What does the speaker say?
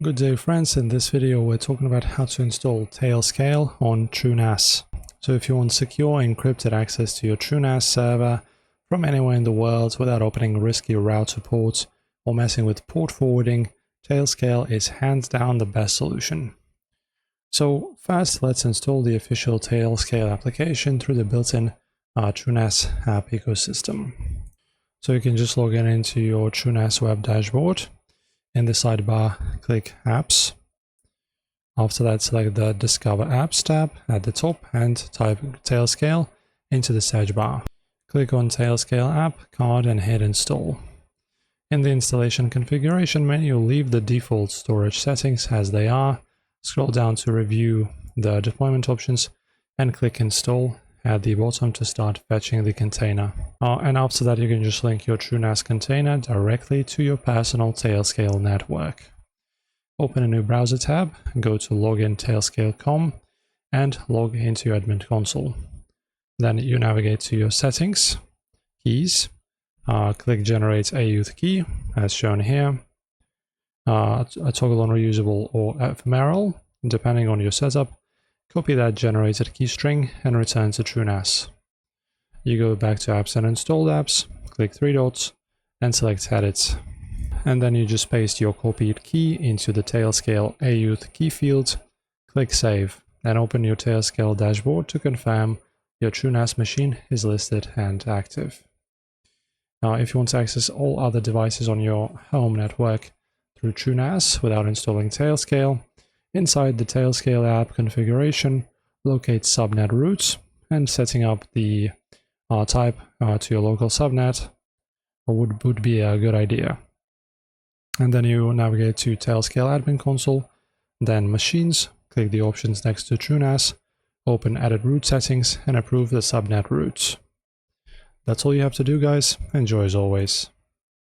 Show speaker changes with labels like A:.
A: Good day friends, in this video we're talking about how to install Tailscale on TrueNAS. So if you want secure encrypted access to your TrueNAS server from anywhere in the world without opening risky router ports or messing with port forwarding, Tailscale is hands down the best solution. So first let's install the official Tailscale application through the built-in TrueNAS app ecosystem. So you can just log into your TrueNAS web dashboard. In the sidebar, click Apps. After that, select the Discover Apps tab at the top and type Tailscale into the search bar. Click on Tailscale app card and hit Install. In the installation configuration menu, leave the default storage settings as they are, scroll down to review the deployment options, and click Install at the bottom to start fetching the container. And after that, you can just link your TrueNAS container directly to your personal Tailscale network. Open a new browser tab, go to login.tailscale.com and log into your admin console. Then you navigate to your settings, keys, click Generate a youth key as shown here, a toggle on reusable or ephemeral, depending on your setup. Copy that generated key string and return to TrueNAS. You go back to Apps and Installed Apps, click three dots and select Edit. And then you just paste your copied key into the Tailscale AYouth key field, click Save, and open your Tailscale dashboard to confirm your TrueNAS machine is listed and active. Now, if you want to access all other devices on your home network through TrueNAS without installing Tailscale, inside the Tailscale app configuration, locate subnet routes, and setting up the type to your local subnet would be a good idea. And then you navigate to Tailscale admin console, then Machines, click the options next to TrueNAS, open Edit Route Settings, and approve the subnet routes. That's all you have to do, guys. Enjoy as always.